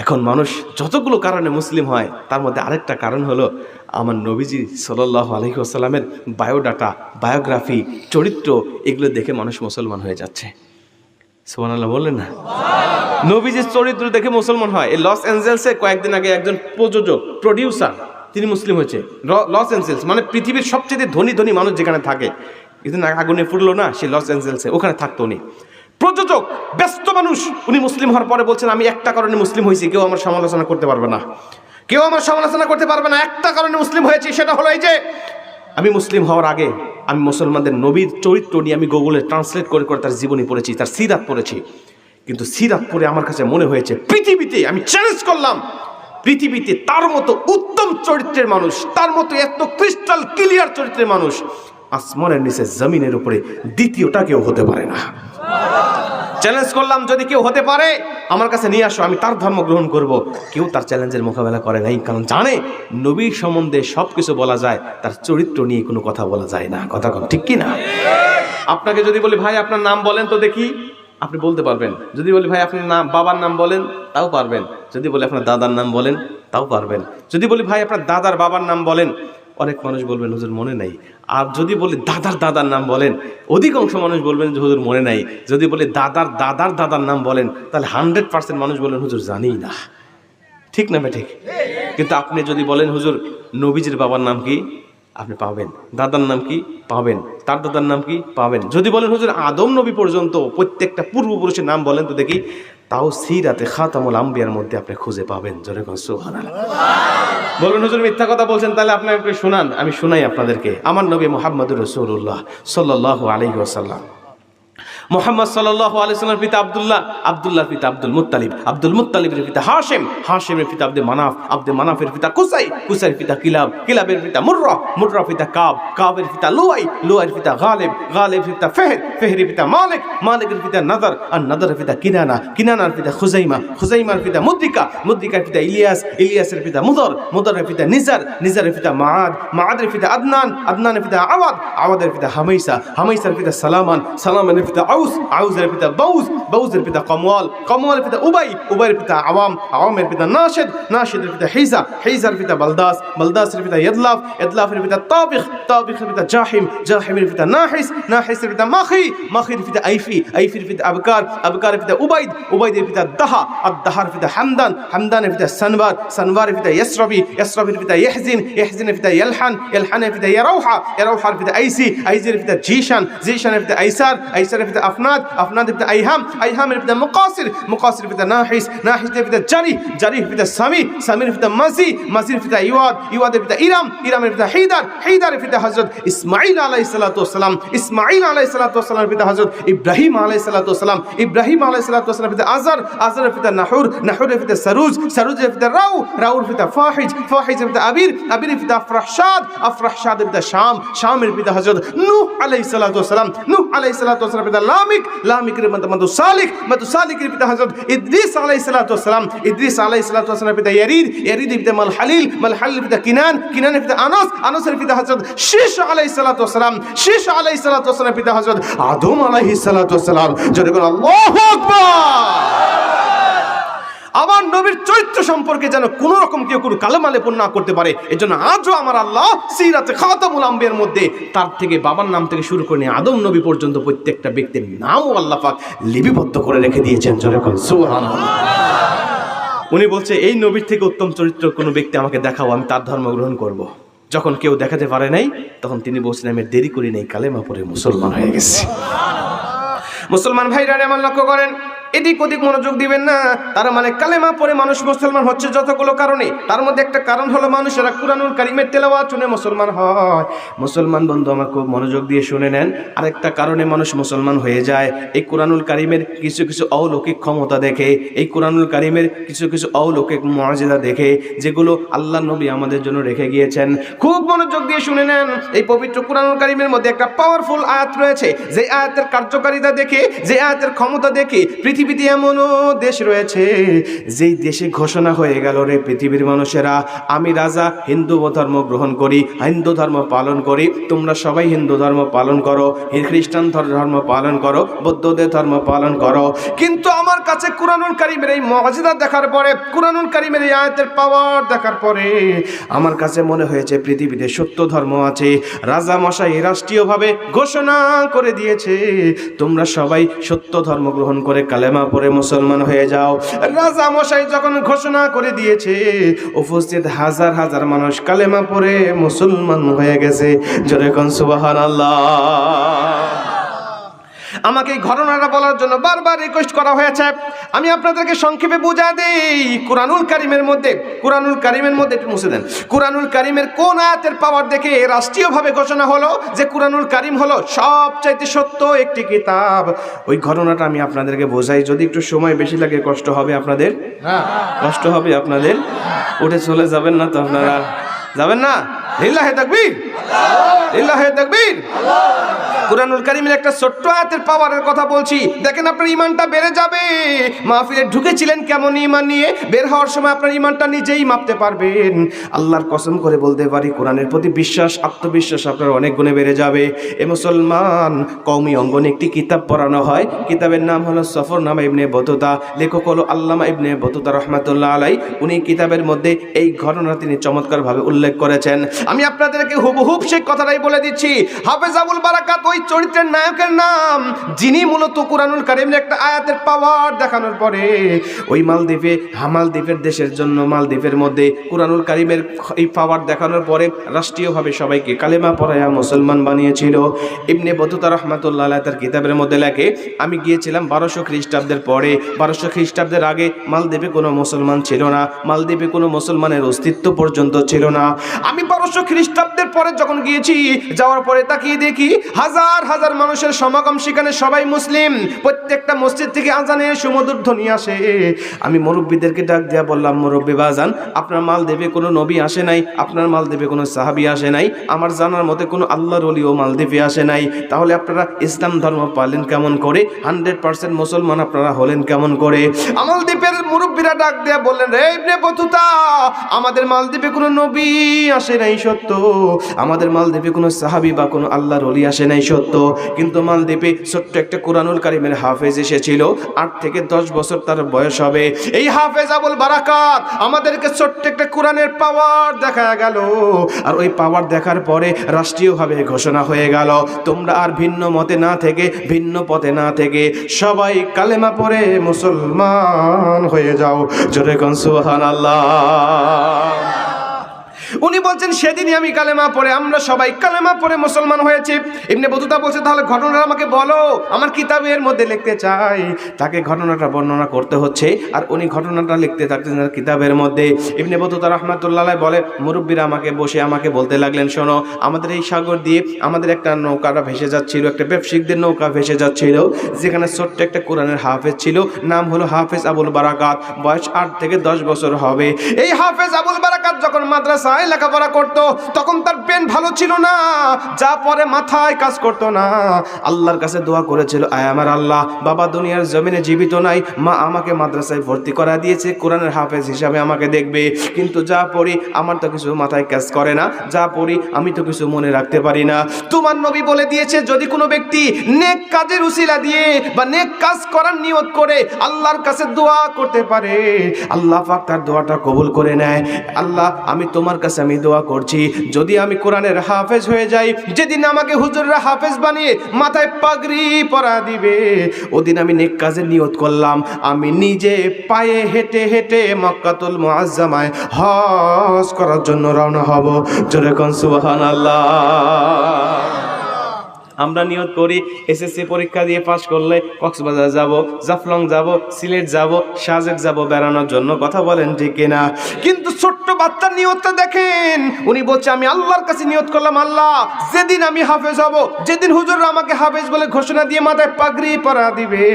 এখন মানুষ যতগুলো কারণে মুসলিম হয় তার মধ্যে আরেকটা কারণ হলো আমার নবীজি সাল্লাল্লাহু আলাইহি ওয়াসাল্লামের বায়োডাটা, বায়োগ্রাফি, চরিত্র, এগুলো দেখে মানুষ মুসলমান হয়ে যাচ্ছে। সুবহানাল্লাহ বললেন না? নবীজির চরিত্র দেখে মুসলমান হয়। এই লস অ্যাঞ্জেলসে কয়েকদিন আগে একজন প্রযোজক, প্রডিউসার, তিনি মুসলিম হয়েছে। লস অ্যাঞ্জেলস মানে পৃথিবীর সবচেয়ে ধনী ধনী মানুষ যেখানে থাকে, কিছুদিন আগুনে ফুটলো না সেই লস অ্যাঞ্জেলসে, ওখানে থাকতো উনি। প্রযোজক, ব্যস্ত মানুষ, উনি মুসলিম হওয়ার পরে বলছেন আমি একটা কারণে মুসলিম হয়েছি, কেউ আমার সমালোচনা করতে পারবে না, কেউ আমার সমালোচনা করতে পারবে না, একটা কারণে মুসলিম হয়েছি, সেটা হলো এই যে আমি মুসলিম হওয়ার আগে আমি মুসলমানদের নবীর চরিত্র নিয়ে আমি গুগলে ট্রান্সলেট করে করে তার জীবনী পড়েছি, তার সিরাত পড়েছি। কিন্তু সিরাত পড়ে আমার কাছে মনে হয়েছে পৃথিবীতে, আমি চ্যালেঞ্জ করলাম, পৃথিবীতে তার মতো উত্তম চরিত্রের মানুষ, তার মতো এত ক্রিস্টাল ক্লিয়ার চরিত্রের মানুষ আসমানের নিচে জমিনের উপরে দ্বিতীয়টা কেউ হতে পারে না। চ্যালেঞ্জ করলাম, যদি কেউ হতে পারে আমার কাছে নিয়ে আসো, আমি তার ধর্ম গ্রহণ করব। কেউ তার চ্যালেঞ্জের মোকাবেলা করে নাই, কারণ জানে নবীর সম্বন্ধে সব কিছু বলা যায়, তার চরিত্র নিয়ে কোনো কথা বলা যায় না। কথা কম ঠিক কি না? আপনাকে যদি বলি ভাই আপনার নাম বলেন তো দেখি, আপনি বলতে পারবেন। যদি বলি ভাই আপনার নাম, বাবার নাম বলেন, তাও পারবেন। যদি বলি আপনার দাদার নাম বলেন, তাও পারবেন। যদি বলি ভাই আপনার দাদার বাবার নাম বলেন, অনেক মানুষ বলবেন হুজুর মনে নাই। আর যদি বলি দাদার দাদার নাম বলেন, অধিকাংশ মানুষ বলবেন যে হুজুর মনে নাই। যদি বলি দাদার দাদার দাদার নাম বলেন, তাহলে 100% মানুষ বলেন হুজুর জানি না। ঠিক না ঠিক? কিন্তু আপনি যদি বলেন হুজুর নবীজির বাবার নাম কি, আপনি পাবেন। দাদার নাম কি, পাবেন। তার দাদার নাম কি, পাবেন। যদি বলেন হুজুর আদম নবী পর্যন্ত প্রত্যেকটা পূর্বপুরুষের নাম বলেন তো দেখি, তাও সিরাতে খাতামুল আম্বিয়ার মধ্যে আপনি খুঁজে পাবেন। জোরে কোন সুবহানাল্লাহ। বলুন হুজুর মিথ্যা কথা বলছেন, তাহলে আপনি একটু শোনান, আমি শোনাই আপনাদেরকে। আমার নবী মুহাম্মদুর রাসূলুল্লাহ সাল্লাল্লাহু আলাইহি ওয়াসাল্লাম, মুহাম্মদ সাল্লাল্লাহু আলাইহি ওয়াসাল্লামের পিতা আব্দুল্লাহ, আব্দুল্লাহর পিতা আব্দুল মুত্তালিব, আব্দুল মুত্তালিবের পিতা হাশিম, হাশিমের পিতা আব্দে মানাফ, আব্দে মানাফের পিতা কুসাই, কুসাইয়ের পিতা কিলাব, কিলাবের পিতা মুররা, মুররার পিতা কাব, কাবের পিতা লুয়াই, লুয়াইয়ের পিতা গালিব, গালিবের পিতা ফেহর, ফেহরের পিতা মালিক, মালিকের পিতা নাদার, আর নাদারের পিতা কিনানা, কিনানার পিতা খুজাইমা, খুজাইমার পিতা মুদ্রিকা, মুদ্রিকার পিতা ইলিয়াস, ইলিয়াসের পিতা মুদর, মুদরের পিতা নিজার, নিজারের পিতা মাআদ, মাআদের পিতা আদনান, আদনানের পিতা আওয়াদ, আওয়াদের পিতা হামাইসা, হামাইসার পিতা সালামান, সালামানের পিতা আউস, আউসের পিতা বাউস, বাউসের পিতা কমওয়াল, কমওয়ালের পিতা উবাই, উবাইয়ের পিতা আওয়াম, আওয়ামের পিতা নাশিদ, নাশিদের পিতা হিজা, হিজার পিতা বালদাস, বালদাসের পিতা ইদলাফ, ইদলাফের পিতা তাবিখ, তাবিখের পিতা জাহিম, জাহিমের পিতা নাহিস, নাহিসের পিতা মাখি, মাখির পিতা আইফি, আইফির পিতা আবকার, আবকারের পিতা উবাইদ, উবাইদের পিতা দাহা, আর দাহার পিতা হামদান, হামদানের পিতা সানবার, সানবারের পিতা ইয়াসরাবি, ইয়াসরাবির পিতা ইহজিন, ইহজিনের পিতা ইলহান, ইলহানের পিতা ইয়ারাউহা, ইয়ারাউহার পিতা আইসি, আইসির পিতা জিশান, জিশানের পিতা আইসার, আইসারের পিতা আফনাদ, আফনাদের পিতা আইহাম, আইহামের পিতা মুকাসির, মুকাসির পিতা নাহিস, নাহিসের পিতা জারি, জারির পিতা সামি, সামির পিতা মাজি, মাজির পিতা ইওয়াদ, ইওয়াদের পিতা ইরাম, ইরামের পিতা হিদার, হিদারের পিতা হযরত ইসমাঈল আলাইহিস সালাতু ওয়াস সালাম, ইসমাঈল আলাইহিস সালাতু ওয়াস সালামের পিতা হযরত ইব্রাহিম আলাইহিস সালাতু ওয়াস সালাম, ইব্রাহিম আলাইহিস সালাতু ওয়াস সালামের পিতা আযর, আযরের পিতা নাহুর, নাহুরের পিতা সারুজ, সারুজের পিতা রাউ, রাউর পিতা ফাহিজ, ফাহিজের পিতা আবির, আবিরের পিতা আফরাহশাদ, আফরাহশাদের পিতা শাম, শামের পিতা হযরত নূহ আলাইহিস সালাতু ওয়াস সালাম, নূহ আলাইহিস সালাতু ওয়াস সালামের পিতা লামিক, লামিকের পিতা মাতুসালিক, মাতুসালিকের পিতা হযরত ইদ্রিস আলাইহিস সালাতু ওয়াস সালাম, ইদ্রিস আলাইহিস সালাতু ওয়াস সালামের পিতা ইয়ারিদ, ইয়ারিদের পিতা মালহালিল, মালহালিলের পিতা কিনান, কিনানের পিতা আনাস, আনাসের পিতা হযরত শীশ আলাইহিস সালাতু ওয়াস সালাম, শীশ আলাইহিস সালাতু ওয়াস সালামের পিতা হযরত আদম আলাইহিস সালাতু ওয়াস সালাম। জোরে বলুন আল্লাহু আকবার। আমার নবীর চরিত্র সম্পর্কে যেন কোন রকম কেউ কোনো কালেমা লেপন না করতে পারে, এজন্য আজও আমার আল্লাহ সিরাতে খাতামুল আম্বিয়ার মধ্যে তার থেকে বাবার নাম থেকে শুরু করে নিয়ে আদম নবী পর্যন্ত প্রত্যেকটা ব্যক্তির নামও আল্লাহ পাক লিপিবদ্ধ করে রেখে দিয়েছেন। জোরে বলুন সুবহানাল্লাহ। উনি বলছে এই নবীর থেকে উত্তম চরিত্র কোনো ব্যক্তি আমাকে দেখাও, আমি তার ধর্ম গ্রহণ করব। যখন কেউ দেখাতে পারে নাই তখন তিনি বলছেন আমি দেরি করি নাই, কালেমা পড়ে মুসলমান হয়ে গেছি। মুসলমান ভাইরা আমার লক্ষ্য করেন, এদিক ওদিক মনোযোগ দিবেন না। তার মানে কালেমা পড়ে মানুষ মুসলমান হচ্ছে যতগুলো কারণে, তার মধ্যে একটা কারণ হলো মানুষেরা কুরআনুল কারীমের তেলাওয়াত শুনে মুসলমান হয়। মুসলমান বন্ধু আমার খুব মনোযোগ দিয়ে শুনে নেন, আরেকটা কারণে মানুষ মুসলমান হয়ে যায় এই কুরআনুল কারীমের কিছু কিছু অলৌকিক ক্ষমতা দেখে, এই কুরআনুল কারীমের কিছু কিছু অলৌকিক মুআজিজা দেখে, যেগুলো আল্লাহ নবী আমাদের জন্য রেখে গিয়েছেন। খুব মনোযোগ দিয়ে শুনে নেন, এই পবিত্র কুরআনুল কারীমের মধ্যে একটা পাওয়ারফুল আয়াত রয়েছে, যে আয়াতের কার্যকারিতা দেখে, যে আয়াতের ক্ষমতা দেখে পৃথিবীতে এমনও দেশ রয়েছে যেই দেশে ঘোষণা হয়ে গেল, রে পৃথিবীর মানুষেরা, আমি রাজা হিন্দু ধর্ম গ্রহণ করি, হিন্দু ধর্ম পালন করি, তোমরা সবাই হিন্দু ধর্ম পালন করো, খ্রিস্টান ধর্ম পালন করো, বৌদ্ধদের ধর্ম পালন করো। কিন্তু আমার কাছে কুরআনুল কারীমের এই মুআজিজা দেখার পরে, কুরআনুল কারীমের এই আয়াতের পাওয়ার দেখার পরে আমার কাছে মনে হয়েছে পৃথিবীতে সত্য ধর্ম আছে। রাজা মশাই রাষ্ট্রীয়ভাবে ঘোষণা করে দিয়েছে, তোমরা সবাই সত্য ধর্ম গ্রহণ করে কালেমা পড়ে মুসলমান হয়ে যাও। রাজা মশাই যখন ঘোষণা করে দিয়েছে, উপস্থিত হাজার হাজার মানুষ কালেমা পড়ে মুসলমান হয়ে গেছে। জোরে কোন সুবহানাল্লাহ। আমাকে এই ঘটনাটা বলার জন্য বারবার রিকোয়েস্ট করা হয়েছে। আমি আপনাদেরকে সংক্ষেপে বুঝা দেই, কুরআনুল কারীমের মধ্যে একটু মুছে দেন, কুরআনুল কারীমের কোন আয়াতের পাওয়ার দেখে রাষ্ট্রীয়ভাবে ঘোষণা হলো যে কুরআনুল কারীম হলো সবচাইতে সত্য একটি কিতাব। ওই ঘটনাটা আমি আপনাদেরকে বোঝাই, যদি একটু সময় বেশি লাগে কষ্ট হবে আপনাদের, কষ্ট হবে আপনাদের। উঠে চলে যাবেন না তো আপনারা? যাবেন না? লিল্লাহি তাকবীর, লিল্লাহি তাকবীর। কুরআনুল কারীমের একটা ছোট্ট আয়াতের পাওয়ারের কথা বলছি, দেখেন আপনার ঈমানটা বেড়ে যাবে। মাহফিলে ঢুকেছিলেন কেমন ঈমান নিয়ে, বের হওয়ার সময় আপনার ঈমানটা নিজেই মাপতে পারবেন। আল্লাহর কসম করে বলতে পারি, কোরআনের প্রতি বিশ্বাস, আত্মবিশ্বাস আপনার অনেক গুণে বেড়ে যাবে। এ মুসলমান, কওমি অঙ্গনে একটি কিতাব পড়ানো হয়, কিতাবের নাম হলো সফরনামা ইবনে বতুতা, লেখক হলো আল্লামা ইবনে বতুতা রাহমাতুল্লাহ আলাই। উনি কিতাবের মধ্যে এই ঘটনা তিনি চমৎকারভাবে উল্লেখ করেছেন। আমি আপনাদেরকে হুবহুব সেই কথাটাই বলে দিচ্ছি। হাফেজ আবুল বারাকাত ওই চরিত্রের নায়কের নাম, যিনি মূলত কুরআনুল কারীমের একটা আয়াতের পাওয়ার দেখানোর পরে ওই মালদ্বীপের দেশের জন্য, মালদ্বীপের মধ্যে কুরআনুল কারীমের এই পাওয়ার দেখানোর পরে রাষ্ট্রীয়ভাবে সবাইকে কালেমা পড়ায়া মুসলমান বানিয়েছিল। ইবনে বতুতা রাহমাতুল্লাহ আলাইহি তার কিতাবের মধ্যে লেখে, আমি গিয়েছিলাম 1200 খ্রিস্টাব্দের পরে। 1200 খ্রিস্টাব্দের আগে মালদ্বীপে কোনো মুসলমান ছিল না, মালদ্বীপে কোনো মুসলমানের অস্তিত্ব পর্যন্ত ছিল না। আমি 1200 খ্রিস্টাব্দের পরে যখন গিয়েছি, যাওয়ার পরে তাকিয়ে দেখি হাজার হাজার মানুষের সমাগম, সেখানে সবাই মুসলিম। প্রত্যেকটা মসজিদ থেকে আজানের সুমধুর ধ্বনি আসে। আমি মুরব্বীদেরকে ডাক দিয়া বললাম, মুরব্বী বাজান, আপনার মালদ্বীপে কোনো নবী আসে নাই, আপনার মালদ্বীপে কোনো সাহাবী আসে নাই, আমার জানার মতে কোনো আল্লাহর ওলিও মালদ্বীপে আসে নাই, তাহলে আপনারা ইসলাম ধর্ম পালেন কেমন করে? 100% মুসলমান আপনারা হলেন কেমন করে? মালদ্বীপের মুরব্বীরা ডাক দিয়া বললেন, রে ইবনে বতুতা, আমাদের মালদ্বীপে কোনো নবী আসে নাই সত্য, আমাদের মালদ্বীপে কোনো সাহাবী বা কোনো আল্লাহর ওলি আসে নাই সত্য, কিন্তু মালদ্বীপে ছোট্ট একটা কুরআনুল কারীমের হাফেজ এসেছিল, 8 থেকে 10 বছর তার বয়স হবে। এই হাফেজ আবুল বারাকাত আমাদেরকে ছোট্ট একটা কোরআনের পাওয়ার দেখা গেল। আর ওই পাওয়ার দেখার পরে রাষ্ট্রীয়ভাবে ঘোষণা হয়ে গেল, তোমরা আর ভিন্ন মতে না থেকে, ভিন্ন পথে না থেকে সবাই কালেমা পড়ে মুসলমান হয়ে যাও। জোরে কোন সুবহানাল্লাহ। উনি বলছেন, সেদিনই আমি কালেমা পড়ে, আমরা সবাই কালেমা পড়ে মুসলমান হয়েছি। ইবনে বতুতা বলছে, তাহলে ঘটনাটা আমাকে বলো, আমার কিতাবের মধ্যে লিখতে চাই। তাকে ঘটনাটা বর্ণনা করতে হচ্ছে, আর উনি ঘটনাটা লিখতে থাকতেন কিতাবের মধ্যে। ইবনে বতুতা রাহমাতুল্লাহ আলাইহি বলে, মুরব্বীরা আমাকে বলতে লাগলেন, শোনো, আমাদের এই সাগর দিয়ে আমাদের একটা নৌকাটা ভেসে যাচ্ছিল, একটা ব্যবসায়িকদের নৌকা ভেসে যাচ্ছিল, যেখানে ছোট্ট একটা কোরআনের হাফেজ ছিল, নাম হলো হাফেজ আবুল বারাকাত, বয়স 8 থেকে 10 বছর হবে। এই হাফেজ আবুল বারাকাত যখন মাদ্রাসা লেখাপড়া করতো, তখন তার ব্রেন ভালো ছিল না, যা পরে মাথায় কাজ করতো না। আল্লাহর কাছে দোয়া করেছিল, আয় আমার আল্লাহ, বাবা দুনিয়ার জমিনে জীবিত নাই, মা আমাকে মাদ্রাসায় ভর্তি করা দিয়েছে, কোরআনের হাফেজ হিসাবে আমাকে দেখবে, কিন্তু যা পড়ি আমার তো কিছু মাথায় কাজ করে না, যা পড়ি আমি তো কিছু মনে রাখতে পারি না। তোমার নবী বলে দিয়েছে, যদি কোনো ব্যক্তি নেক কাজের উসিলা দিয়ে বা নেক কাজ করার নিয়ত করে আল্লাহর কাছে দোয়া করতে পারে, আল্লাহ পাক তার দোয়াটা কবুল করে নেয়। আল্লাহ, আমি তোমার কাছে আমি দোয়া করছি, যদি আমি কোরআনের হাফেজ হয়ে যাই, যেদিন আমাকে হুজুররা হাফেজ বানিয়ে মাথায় পাগড়ি পরা দিবে, ওদিন আমি নেক কাজের নিয়ত করলাম, আমি নিজে পায়ে হেঁটে হেঁটে মক্কাতুল মুআজ্জামায় হজ করার জন্য রওনা হব। জোরে কোন সুবহানাল্লাহ। আমরা নিয়ত করি এসএসসি পরীক্ষা দিয়ে পাশ করলে কক্সবাজার যাব, জাফলং যাব, সিলেট যাব, সাজেক যাব বেড়ানোর জন্য, কথা বলেন ঠিক কিনা? কিন্তু ছোট্ট বাচ্চার নিয়তটা দেখেন, উনি বলছে, আমি আল্লাহর কাছে নিয়ত করলাম, আল্লাহ, যেদিন আমি হাফেজ হব, যেদিন হুজুররা আমাকে হাফেজ বলে ঘোষণা দিয়ে মাথায় পাগড়ি পরা দিবে,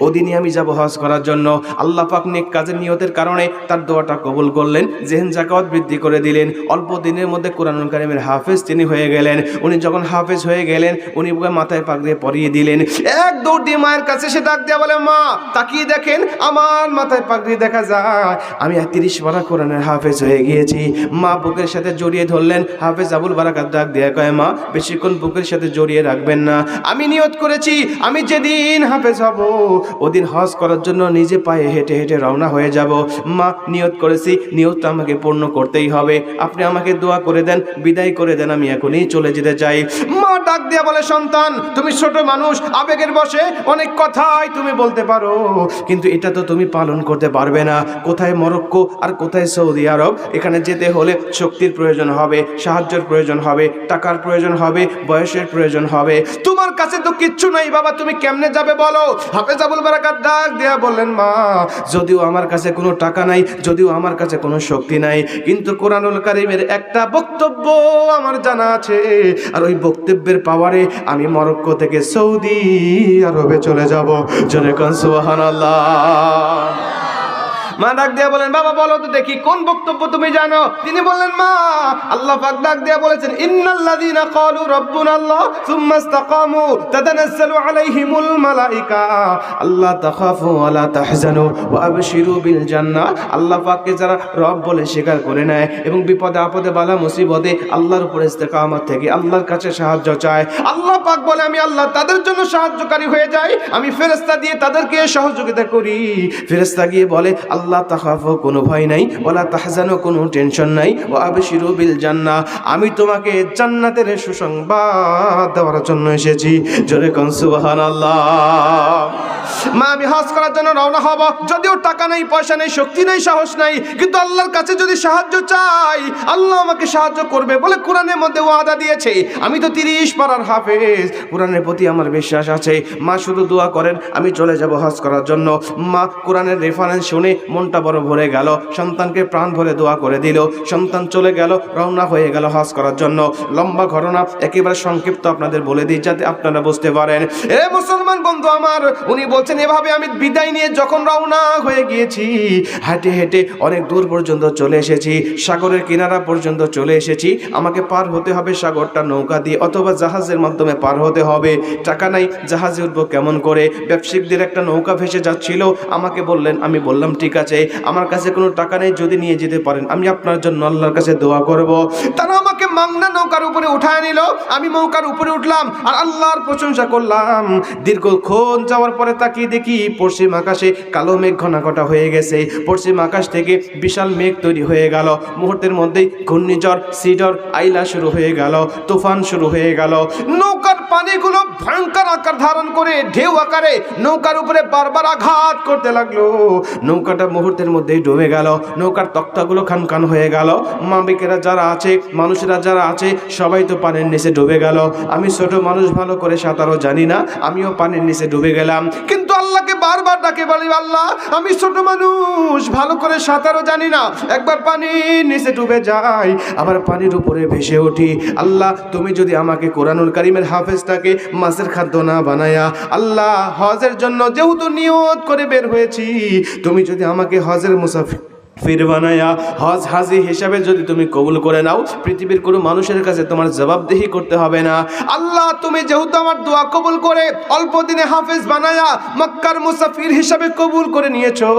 ওদিনই আমি যাব হজ করার জন্য। আল্লাহ পাক নেক কাজের নিয়তের কারণে তার দোয়াটা কবুল করলেন, জেহেন যাকাত বৃদ্ধি করে দিলেন। অল্প দিনের মধ্যে কোরআনুল কারীমের হাফেজ তিনি হয়ে গেলেন। উনি যখন হাফেজ হয়ে গেলেন, উনি মাথায় পাগড়ি পরিয়ে দিলেন। এক দৌড় দিয়ে মায়ের কাছে সে ডাক দিয়ে বলে, মা তাকিয়ে দেখেন আমার মাথায় পাগড়ি দেখা যায়, আমি 30 পারা কোরআনের হাফেজ হয়ে গিয়েছি। মা বুকের সাথে জড়িয়ে ধরলেন। হাফেজ আবুল বারাকাত ডাক দিয়ে কয়, মা বেশিক্ষণ বুকের সাথে জড়িয়ে রাখবেন না, আমি নিয়ত করেছি আমি যেদিন হাফেজ হব ওদিন হজ করার জন্য নিজে পায়ে হেঁটে হেঁটে রওনা হয়ে যাব। মা নিয়ত করেছি, নিয়তটা আমাকে পূর্ণ করতেই হবে, আপনি আমাকে দোয়া করে দেন, বিদায় করে দেন, আমি এখনই চলে যেতে চাই। মা ডাক দিয়া বলে, সন্তান তুমি ছোট মানুষ, আবেগের বশে অনেক কথাই তুমি বলতে পারো, কিন্তু এটা তো তুমি পালন করতে পারবে না। কোথায় মরক্কো আর কোথায় সৌদি আরব, এখানে যেতে হলে শক্তির প্রয়োজন হবে, সাহায্যের প্রয়োজন হবে, টাকার প্রয়োজন হবে, বয়সের প্রয়োজন হবে, তোমার কাছে তো কিচ্ছু নাই বাবা, তুমি কেমনে যাবে বলো? হাফেজ আবুল বারাকাত ডাক দেয়া বললেন, মা যদিও আমার কাছে কোনো টাকা নাই, যদিও আমার কাছে কোনো শক্তি নাই, কিন্তু কোরআনুল কারীমের একটা বক্তব্য আমার জানা আছে, আর ওই বক্তব্যের পাওয়ারে আমি মরক্কো থেকে সৌদি আরবে চলে যাব। জোরে কোন সুবহানাল্লাহ। মা ডাক দিয়া বলেন, বাবা বলো তো দেখি কোন বক্তব্য তুমি জানো? তিনি বললেন, মা আল্লাহ পাক ডাক দিয়া বলেছেন, ইন্নাল্লাযীনা ক্বালু রাব্বুনাল্লাহ সুম্মা ইসতাকামু তাতানাজ্জালু আলাইহিমুল মালায়েকা আল্লা তাখাফু ওয়া লা তাহজানু ওয়া আবশিরু বিল জান্নাহ। আল্লাহ পাককে যারা রব বলে স্বীকার করে নেয় এবং বিপদে আপদে বালা মুসিবতে আল্লাহর উপর ইস্তেকামত থেকে আল্লাহর কাছে সাহায্য চায়, আল্লাহ পাক বলে আমি আল্লাহ তাদের জন্য সাহায্যকারী হয়ে যাই, আমি ফেরেশতা দিয়ে তাদেরকে সহযোগিতা করি। ফেরেশতা গিয়ে বলে, আল্লাহ তাখাফু, কোনো ভয় নাই, ওয়ালা তাহজানু, কোনো টেনশন নাই, ওয়া আবশিরু বিল জান্নাহ, আমি তোমাকে জান্নাতের সুসংবাদ দেওয়ার জন্য এসেছি। জোরে কোন সুবহানাল্লাহ। মা আমি হজ করার জন্য রওনা হব, যদিও টাকা নেই, পয়সা নেই, শক্তি নেই, সাহস নাই, কিন্তু আল্লাহর কাছে যদি সাহায্য চাই আল্লাহ আমাকে সাহায্য করবে বলে কোরআনের মধ্যে ওয়াদা দিয়েছে। আমি তো 30 পারার হাফেজ, কোরআনের প্রতি আমার বিশ্বাস আছে। মা শুধু দোয়া করেন আমি চলে যাব হজ করার জন্য। মা কোরআনের রেফারেন্স শুনে মনটা বড় ভরে গেল, সন্তানকে প্রাণ ভরে দোয়া করে দিল, সন্তান চলে গেল, রওনা হয়ে গেল হজ করার জন্য। লম্বা ঘটনা, একেবারে সংক্ষিপ্ত আপনাদের বলে দিই যাতে আপনারা বুঝতে পারেন। এ মুসলমান বন্ধু আমার, উনি বলছেন এভাবে আমি বিদায় নিয়ে যখন রওনা হয়ে গিয়েছি, হেঁটে হেঁটে অনেক দূর পর্যন্ত চলে এসেছি, সাগরের কিনারা পর্যন্ত চলে এসেছি, আমাকে পার হতে হবে সাগরটা নৌকা দিয়ে অথবা জাহাজের মাধ্যমে পার হতে হবে। টাকা নাই, জাহাজে উঠবো কেমন করে? ব্যবসায়িকদের একটা নৌকা ভেসে যাচ্ছিল, আমাকে বললেন, আমি বললাম ঠিক আছে, আমার কাছে কোনো টাকা নেই, যদি নিয়ে যেতে পারেন আমি আপনার জন্য আল্লাহর কাছে দোয়া করব। তারা আমাকে মাংনা নৌকার উপরে উঠায় নিল, আমি নৌকার উপরে উঠলাম আর আল্লাহর প্রশংসা করলাম। দীর্ঘক্ষণ যাওয়ার পরে তাকিয়ে দেখি পশ্চিম আকাশে কালো মেঘ ঘনাঘটা হয়ে গেছে, পশ্চিম আকাশ থেকে বিশাল মেঘ তৈরি হয়ে গেল, মুহূর্তের মধ্যেই ঘূর্ণিঝড় সিডর আইলা শুরু হয়ে গেল, তুফান শুরু হয়ে গেল। নৌকার পানিগুলো ভয়ঙ্কর আকার ধারণ করে ঢেউ আকারে নৌকার উপরে বারবার আঘাত করতে লাগলো। নৌকাটা মুহূর্তের মধ্যেই ডুবে গেল, নৌকার তক্তাগুলো খানখান হয়ে গেল। মাবিকেরা যারা আছে, মানুষেরা যারা আছে, সবাই তো পানির নিচে ডুবে গেল। আমি ছোট মানুষ, ভালো করে সাঁতারও জানি না, আমিও পানির নিচে ডুবে গেলাম। কিন্তু আল্লাহকে বারবার ডাকে বলি, আল্লাহ আমি ছোট মানুষ, ভালো করে সাঁতারও জানি না, একবার পানির নিচে ডুবে যাই, আবার পানির উপরে ভেসে উঠি। আল্লাহ তুমি যদি আমাকে কোরআনুল কারীমের হাফেজটাকে মাছের খাদ্য না বানায়া, আল্লাহ হজের জন্য যেহেতু নিয়ত করে বের হয়েছি, তুমি যদি আমাকে হজের মুসাফির বানায়া হজ হাজি হিসাবে যদি তুমি কবুল করে নাও, পৃথিবীর কোনো মানুষের কাছে তোমার জবাবদিহি করতে হবে না। আল্লাহ তুমি যেহেতু আমার দোয়া কবুল করে অল্প দিনে হাফেজ বানায়া মক্কার মুসাফির হিসাবে কবুল করে নিয়েছো,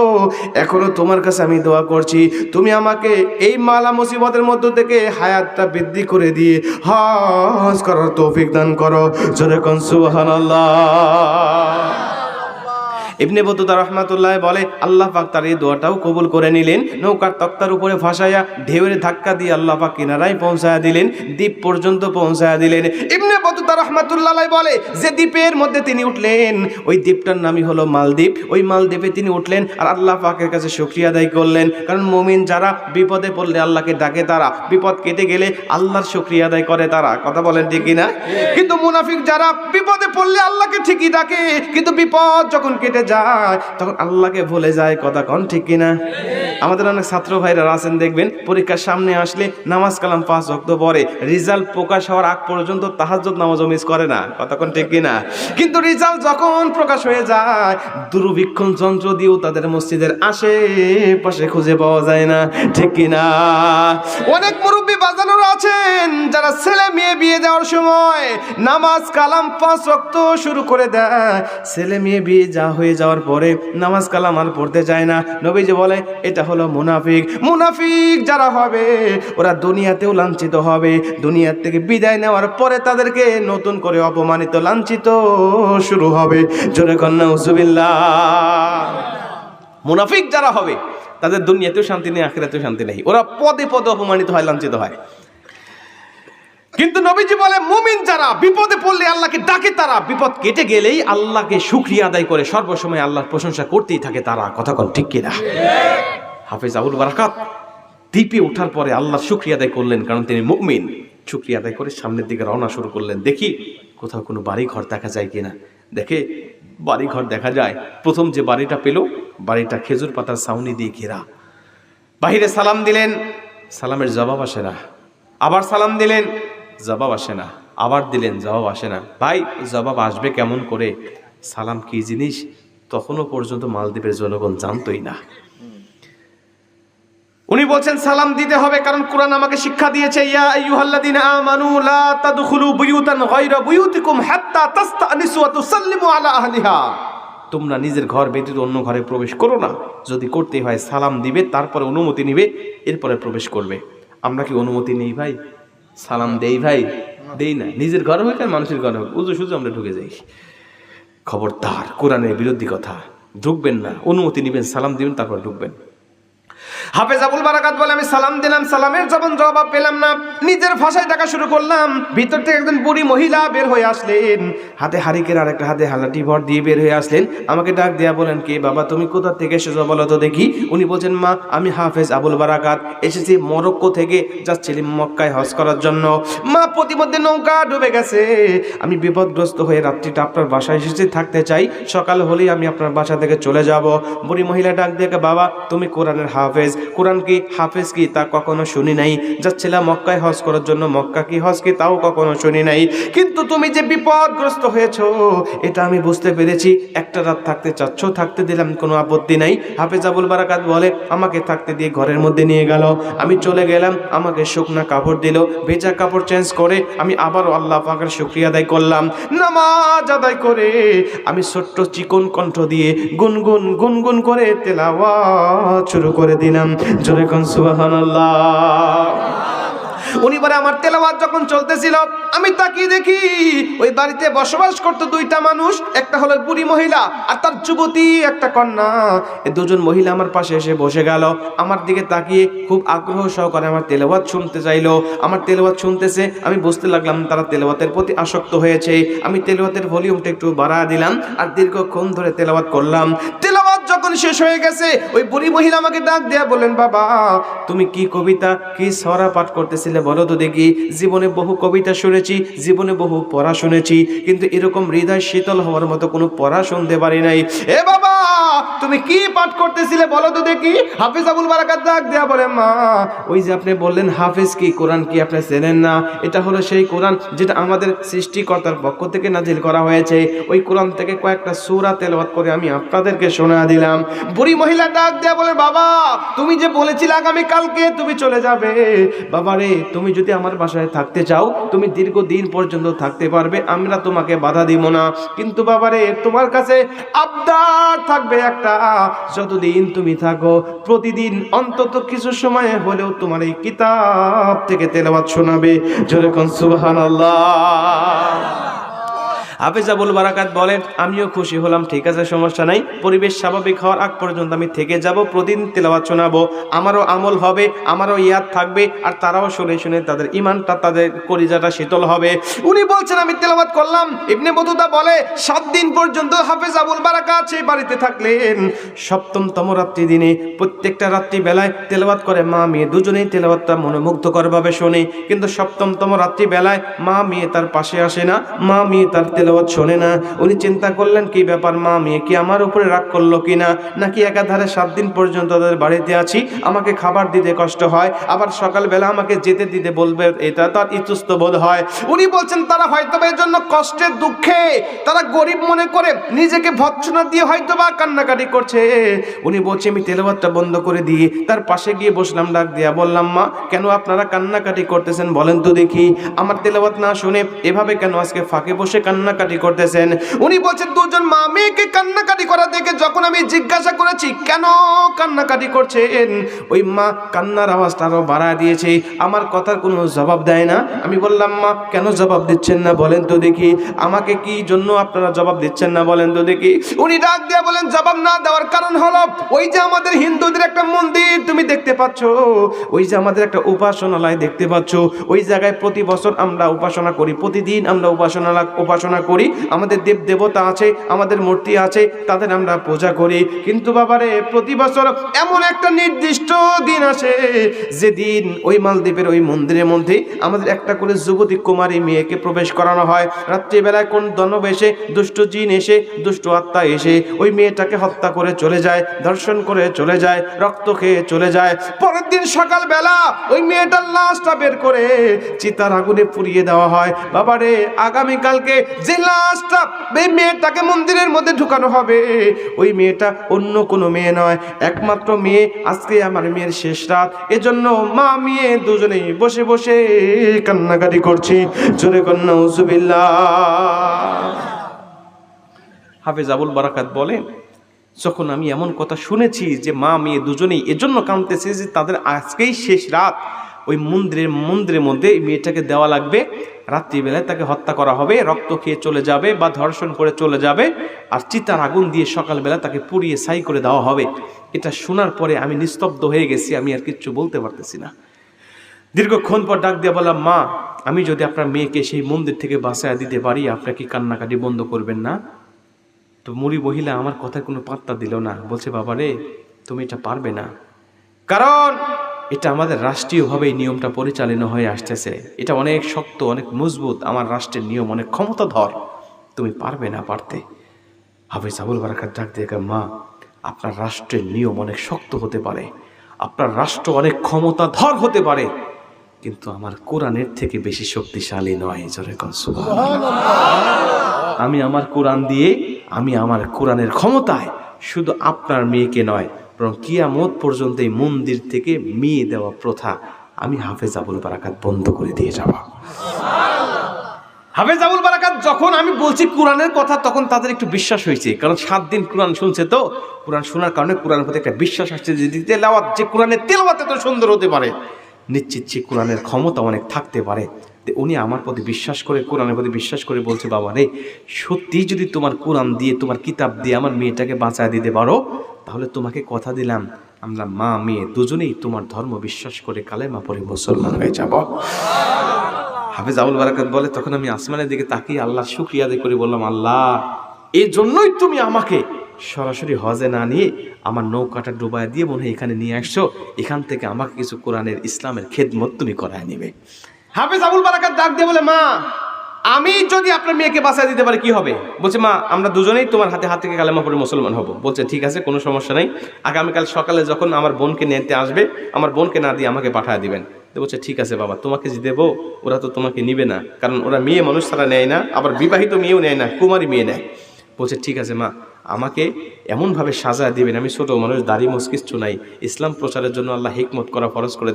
এখনো তোমার কাছে আমি দোয়া করছি, তুমি আমাকে এই মালা মুসিবতের মধ্য থেকে হায়াতটা বৃদ্ধি করে দিয়ে হজ করার তৌফিক দান করো। জোরে কোন সুবহানাল্লাহ। ইবনে বতুতা রাহমাতুল্লাহ বলে, আল্লাহ পাক তার এই দোয়াটাও কবুল করে নিলেন। নৌকার তক্তার উপরে ভাসাইয়া ঢেউয়ের ধাক্কা দিয়ে আল্লাহ পাক কিনারায় পৌঁছায়া দিলেন, দ্বীপ পর্যন্ত পৌঁছায়া দিলেন। ইবনে বতুতা রাহমাতুল্লাহ বলে, যে দ্বীপের মধ্যে তিনি উঠলেন ওই দ্বীপটার নামই হলো মালদ্বীপ। ওই মালদ্বীপে তিনি উঠলেন আর আল্লাহ পাকের কাছে শুকরিয়া আদায় করলেন, কারণ মুমিন যারা বিপদে পড়লে আল্লাহকে ডাকে, তারা বিপদ কেটে গেলে আল্লাহর শুকরিয়া আদায় করে তারা। কথা বলেন ঠিক কিনা? কিন্তু মুনাফিক যারা বিপদে পড়লে আল্লাহকে ঠিকই ডাকে, কিন্তু বিপদ যখন কেটে যায় তখন আল্লাহকে ভুলে যায়। কথা কোন ঠিক কিনা? আমাদের অনেক ছাত্র ভাইরা আছেন দেখবেন পরীক্ষার সামনে আসলে নামাজ কালাম 5 ওয়াক্ত পড়ে, রেজাল্ট প্রকাশ হওয়ার আগ পর্যন্ত তাহাজ্জুদ নামাজও মিস করে না, কতক্ষণ ঠিক কিনা? কিন্তু রেজাল্ট যখন প্রকাশ হয়ে যায় দূরবীক্ষণ যন্ত্র দিয়েও তাদের মসজিদের আশেপাশে খুঁজে পাওয়া যায় না, ঠিক কিনা? অনেক মুরব্বী বাজানোর আছেন যারা ছেলে মেয়ে বিয়ে দেওয়ার সময় নামাজ কালাম 5 ওয়াক্ত শুরু করে দেয়, ছেলে মেয়ে বিয়ে হয়ে যাওয়ার পরে নামাজ কালাম আর পড়তে যায় না। নবীজি বলে এটা হলো মুনাফিক। মুনাফিক যারা হবে ওরা দুনিয়াতেও লাঞ্ছিত হবে, দুনিয়ার থেকে বিদায় নেওয়ার পরে তাদেরকে নতুন করে অপমানিত লাঞ্ছিত শুরু হবে। জোরে কন্যা নাউজুবিল্লাহ। মুনাফিক যারা হবে তাদের দুনিয়াতেও শান্তি নেই, আখিরাতেও শান্তি নেই, ওরা পদে পদে অপমানিত হয়, লাঞ্ছিত হয়। কিন্তু নবীজি বলে মুমিন যারা বিপদে পড়লে আল্লাহকে ডাকে, তারা বিপদ কেটে গেলেই আল্লাহকে শুকরিয়া আদায় করে সর্বসময় আল্লাহর প্রশংসা করতেই থাকে তারা, কথা কোন ঠিক কিনা? হাফেজ আবুল বারাকাত দ্বীপে ওঠার পরে আল্লাহর শুকরিয়া আদায় করলেন, কারণ তিনি মুমিন। শুকরিয়া আদায় করে সামনের দিকে রওনা শুরু করলেন, দেখি কোথাও কোনো বাড়ি ঘর দেখা যায় কিনা। দেখে বাড়ি ঘর দেখা যায়। প্রথম যে বাড়িটা পেল, বাড়িটা খেজুর পাতার ছাউনি দিয়ে ঘেরা। বাহিরে সালাম দিলেন, সালামের জবাব আসে না। আবার সালাম দিলেন, জবাব আসে না। আবার দিলেন, জবাব আসে না। ভাই জবাব আসবে কেমন করে? সালাম কি জিনিস তখনও পর্যন্ত মালদ্বীপের জনগণ জানতই না। উনি বলছেন সালাম দিতে হবে, কারণ কোরআন আমাকে শিক্ষা দিয়েছে, ইয়া আইয়ুহাল্লাযীনা আমানু লা তাদখুলু বুয়ুতান গায়রা বুয়ুতিকুম হাত্তা তাস্তানিসু ওয়া তুসাল্লিমু আলা আহলিহা। তোমরা নিজের ঘর ব্যতীত অন্য ঘরে প্রবেশ করো না, যদি করতে হয় সালাম দিবে, তারপরে অনুমতি নিবে, এরপরে প্রবেশ করবে। আমরা কি অনুমতি নেই ভাই? সালাম দেই ভাই? দেই না। নিজের ঘরে হোক আর মানুষের ঘরে হোক, উজু সুজু আমরা ঢুকে যাই। খবরদার, কোরআনের বিরোধী কথা, ঢুকবেন না, অনুমতি নেবেন, সালাম দিবেন, তারপর ঢুকবেন। হাফেজ আবুল বারাকাত বলে আমি সালাম দিলাম, সালামের জবাব পেলাম না, নিজের ভাষায় ডাকা শুরু করলাম। ভিতর থেকে একজন বুড়ি মহিলা বের হয়ে আসলেন, হাতে হারিকেন আর একটা হাতে হালাটি ভর দিয়ে বের হয়ে আসলেন। আমাকে ডাক দেয়া বলেন, কে বাবা তুমি কোথা থেকে এসেছো বলো তো দেখি। উনি বলছেন, মা আমি হাফেজ আবুল বারাকাত, এসেছি মরক্কো থেকে, যাচ্ছিলাম মক্কায় হজ করার জন্য। মা প্রতিমধ্যে নৌকা ডুবে গেছে, আমি বিপদগ্রস্ত হয়ে রাত্রিটা আপনার বাসায় এসেছি, থাকতে চাই, সকাল হলেই আমি আপনার বাসা থেকে চলে যাব। বুড়ি মহিলা ডাক দিয়ে, বাবা তুমি কোরআনের হাফেজ, কোরআন কি হাফেজ কি তা কখনো শুনি নাই, যাচ্ছিলাম মক্কায় হজ করার জন্য, মক্কা কি হজ কি তাও কখনো শুনি নাই, কিন্তু তুমি যে বিপদগ্রস্ত হয়েছো এটা আমি বুঝতে পেরেছি, একটা রাত থাকতে চাচ্ছ, থাকতে দিলাম, কোনো আপত্তি নাই। হাফেজ আবুল বারাকাত বলে আমাকে থাকতে দিয়ে ঘরের মধ্যে নিয়ে গেল, আমি চলে গেলাম, আমাকে শুকনা কাপড় দিল, ভেজা কাপড় চেঞ্জ করে আমি আবারও আল্লাহ পাকের শুকরিয়া আদায় করলাম। নামাজ আদায় করে আমি ছোট্ট চিকন কণ্ঠ দিয়ে গুনগুন গুনগুন করে তেলাওয়াত শুরু করে দিলাম। জোরে কোন সুবহানাল্লাহ। উনি বলে আমার তেলাওয়াত যখন চলতেছিল আমি তাকিয়ে দেখি ওই বাড়িতে বসবাস করতো দুইটা মানুষ, একটা হলো বুড়ি মহিলা আর তার যুবতী একটা কন্যা। এই দুজন মহিলা আমার পাশে এসে বসে গেল, আমার দিকে তাকিয়ে খুব আগ্রহ সহকারে আমার তেলাওয়াত শুনতে চাইলো। আমার তেলাওয়াত শুনতেছে, আমি বুঝতে লাগলাম তারা তেলাওয়াতের প্রতি আসক্ত হয়েছে। আমি তেলাওয়াতের ভলিউমটা একটু বাড়ায় দিলাম আর দীর্ঘক্ষণ ধরে তেলাওয়াত করলাম। তেলাওয়াত যখন শেষ হয়ে গেছে ওই বুড়ি মহিলা আমাকে ডাক দেয়া বলেন, বাবা তুমি কি কবিতা কি সরা পাঠ করতেছিলে বলো তো দেখি। জীবনে বহু কবিতা শুনেছি, জীবনে বহু পড়া শুনেছি, কিন্তু এরকম হৃদয় শীতল হওয়ার মতো কোনো পড়া শুনতে পারি নাই। এ বাবা তুমি কি পাঠ করতেছিলে বলো তো দেখি। হাফেজ আবুল বারাকাত ডাক দেয়া বলে, মা ওই যে আপনি বললেন হাফেজ কি, কোরআন কি আপনি চেনেন না? এটা হলো সেই কোরআন যেটা আমাদের সৃষ্টিকর্তার পক্ষ থেকে নাজিল করা হয়েছে। ওই কোরআন থেকে কয়েকটা সূরা তেলাওয়াত করে আমি আপনাদেরকে শোনা দিলাম। বুড়ি মহিলা ডাক দেয়া বলে, বাবা তুমি যে বলেছিলে আগামী কালকে তুমি চলে যাবে, বাবা রে তুমি যদি আমার বাসায় থাকতে চাও তুমি দীর্ঘদিন পর্যন্ত থাকতে পারবে, আমরা তোমাকে বাধা দিব না, কিন্তু বাবা রে তোমার কাছে আবদার থাকবে একটা, যতদিন তুমি থাকো প্রতিদিন অন্তত কিছু সময় হলেও তোমার এই কিতাব থেকে তেলাওয়াত শোনাবে। জোরে কোন সুবহানাল্লাহ। হাফেজ আবুল বারাকাত বলেন, আমিও খুশি হলাম, ঠিক আছে সমস্যা নাই, পরিবেশ স্বাভাবিক হওয়ার আগ পর্যন্ত আমি থেকে যাব, প্রতিদিন তেলাওয়াত শোনাবো, আমারও আমল হবে, আমারও ইয়াদ থাকবে, আর তারাও শুনে শুনে তাদের ইমানটা তাদের কলিজাটা শীতল হবে। উনি বলছেন আমি তেলাওয়াত করলাম। ইবনে বতুতা বলে 7 দিন পর্যন্ত হাফেজ আবুল বারাকাত সেই বাড়িতে থাকলেন। 7তম রাত্রি দিনে প্রত্যেকটা রাত্রি বেলায় তেলাওয়াত করে মা মেয়ে দুজনেই তেলাওয়াতটা মনোমুগ্ধকরভাবে শোনে, কিন্তু 7তম রাত্রি বেলায় মা মেয়ে তার পাশে আসে না, মা মেয়ে তার তেলাওয়াত শোনে না। উনি চিন্তা করলেন কি ব্যাপার, মা মেয়ে কি আমার উপরে রাগ করলো কিনা, নাকি একাধারে 7 দিন পর্যন্ত তাদের বাড়িতে আছি, আমাকে খাবার দিতে কষ্ট হয়, আবার সকালবেলা আমাকে যেতে দিতে বলবে, এটা তার ইতস্ত বোধ হয়। উনি বলছেন তারা হয়তো এর জন্য কষ্টের দুঃখে তারা গরিব মনে করে নিজেকে ভৎসনা দিয়ে হয়তো বা কান্নাকাটি করছে। উনি বলছে আমি তেলাওয়াতটা বন্ধ করে দিয়ে তার পাশে গিয়ে বসলাম, ডাক দিয়া বললাম, মা কেন আপনারা কান্নাকাটি করতেছেন বলেন তো দেখি, আমার তেলাওয়াত না শুনে এভাবে কেন আজকে ফাঁকে বসে কান্নাকাটি করতেছেন? উনি বলছেন দুজন মা মেয়েকে কান্নাকাটি করা দেখে যখন আমি জিজ্ঞাসা করেছি কেন কান্নাকাটি করছেন, ওই মা কান্নার আওয়াজটা আরো বাড়ায় দিয়েছে, আমার কথার কোনো জবাব দেয় না। আমি বললাম, মা কেন জবাব দিচ্ছেন না বলেন তো দেখি, আমাকে কি জন্য আপনারা জবাব দিচ্ছেন না বলেন তো দেখি। উনি ডাক দিয়ে বলেন, জবাব না দেওয়ার কারণ হলো ওই যে আমাদের হিন্দুদের একটা মন্দির তুমি দেখতে পাচ্ছ, ওই যে আমাদের একটা উপাসনালয় দেখতে পাচ্ছ, ওই জায়গায় প্রতি বছর আমরা উপাসনা করি, প্রতিদিন আমরা উপাসনা করি, আমাদের দেব দেবতা আছে, আমাদের মূর্তি আছে, তাদের আমরা পূজা করি। কিন্তু বাবারে প্রতি বছর এমন একটা নির্দিষ্ট দিন আসে যেদিন ওই মালদ্বীপের ওই মন্দিরের মধ্যে আমাদের একটা করে যুবতী কুমারী মেয়েকে প্রবেশ করানো হয়। রাত্রিবেলায় কোন দানব এসে, দুষ্ট জিন এসে, দুষ্ট আত্মা এসে ওই মেয়েটাকে হত্যা করে চলে যায়, ধর্ষণ করে চলে যায়, রক্ত খেয়ে চলে যায়। পরের দিন সকালবেলা ওই মেয়েটার লাশটা বের করে চিতার আগুনে পুড়িয়ে দেওয়া হয়। বাবারে আগামীকালকে যে লাশটা এই মেয়েটাকে মন্দিরের মধ্যে ঢুকানো হবে, ওই মেয়েটা অন্য কোনো মেয়ে নয়, একমাত্র মেয়ে। আজকে আমার মেয়ের শেষ রাত, এজন্য মা মেয়ে দুজনেই বসে বসে কান্নাকাটি করছি। জোরে কন্যা উজুবিল্লাহ। হাফেজ আবুল বারাকাত বলেন, যখন আমি এমন কথা শুনেছি যে মা মেয়ে দুজনেই এজন্য কাঁদতেছে যে তাদের আজকেই শেষ রাত, ওই মন্দিরের মধ্যে মেয়েটাকে দেওয়া লাগবে, রাত্রিবেলায় তাকে হত্যা করা হবে, রক্ত খেয়ে চলে যাবে বা ধর্ষণ করে চলে যাবে, আর চিতার আগুন দিয়ে সকালবেলা তাকে পুড়িয়ে ছাই করে দেওয়া হবে। এটা শোনার পরে আমি নিস্তব্ধ হয়ে গেছি, আমি আর কিচ্ছু বলতে পারতেছি না। দীর্ঘক্ষণ পর ডাক দিয়ে বললাম, মা আমি যদি আপনার মেয়েকে সেই মন্দির থেকে বাঁচায় দিতে পারি, আপনার কি কান্নাকাটি বন্ধ করবেন না? তো মুড়ি মহিলা আমার কথার কোনো পাত্তা দিল না, বলছে, বাবা রে তুমি এটা পারবে না, কারণ এটা আমাদের রাষ্ট্রীয়ভাবে এই নিয়মটা পরিচালিত হয়ে আসতেছে, এটা অনেক শক্ত, অনেক মজবুত, আমার রাষ্ট্রের নিয়ম অনেক ক্ষমতাধর, তুমি পারবে না পারতে। হাফেজ আবুল বারাকাত ডাক দিয়ে, মা আপনার রাষ্ট্রের নিয়ম অনেক শক্ত হতে পারে, আপনার রাষ্ট্র অনেক ক্ষমতাধর হতে পারে, কিন্তু আমার কোরআনের থেকে বেশি শক্তিশালী নয়। জোরে কোন সুবহানাল্লাহ। আমি আমার কোরআন দিয়ে, আমি আমার কোরআনের ক্ষমতায় শুধু আপনার মেয়েকে নয়, বরং কিয়ামত পর্যন্ত এই মন্দির থেকে মেয়ে দেওয়া প্রথা আমি হাফেজ আবুল বারাকাত বন্ধ করে দিয়ে যাব। হাফেজ আবুল বারাকাত যখন আমি বলছি কোরআনের কথা, তখন তাদের একটু বিশ্বাস হয়েছে, কারণ 7 দিন কোরআন শুনছে, তো কোরআন শোনার কারণে কোরআনের প্রতি একটা বিশ্বাস আসছে যে তেলাওয়াত, যে কোরআনের তেলাওয়াত এত সুন্দর হতে পারে, নিশ্চিত যে কোরআনের ক্ষমতা অনেক থাকতে পারে। উনি আমার প্রতি বিশ্বাস করে, কোরআনের প্রতি বিশ্বাস করে বলছে, বাবা রে সত্যি যদি তোমার কোরআন দিয়ে, তোমার কিতাব দিয়ে আমার মেয়েটাকে বাঁচায় দিতে পারো, তাহলে তোমাকে কথা দিলাম আমরা মা মেয়ে দুজনেই তোমার ধর্ম বিশ্বাস করে কালেমা পড়ে মুসলমান হয়ে যাব। হাফেজ আবুল বারাকাত বলে, তখন আমি আসমানের দিকে তাকিয়ে আল্লাহর শুকরিয়া আদায় করে বললাম, আল্লাহ এই জন্যই তুমি আমাকে সরাসরি হজে না নিয়ে আমার নৌকাটা ডুবায় দিয়ে মনে হয় এখানে নিয়ে আসছো, এখান থেকে আমাকে কিছু কোরআনের ইসলামের খেদমত তুমি করায় নিবে। হাফেজ আবুল বারাকাত ডাক দিয়ে বলে, মা আমি যদি আপনার মেয়েকে বাঁচায় দিতে পারি কি হবে? বলছে, মা আমরা দুজনেই তোমার হাতে হাত থেকে কালেমা পড়ে মুসলমান হব। বলছে, ঠিক আছে, কোনো সমস্যা নেই, আগামীকাল সকালে যখন আমার বোনকে নিতে আসবে, আমার বোনকে না দিয়ে আমাকে পাঠিয়ে দিবেন। তো বলছে, ঠিক আছে বাবা, তোমাকে যে দেবো ওরা তো তোমাকে নিবে না, কারণ ওরা মেয়ে মানুষ ছাড়া নেয় না, আবার বিবাহিত মেয়েও নেয় না, কুমারী মেয়ে নেয়। বলছে, ঠিক আছে মা, আমাকে এমনভাবে সাজা দিবেন, আমি ছোট মানুষ, দাড়ি মোছ কিচ্ছু নাই, ইসলাম প্রচারের জন্য আল্লাহ হিকমত করা ফরজ করে,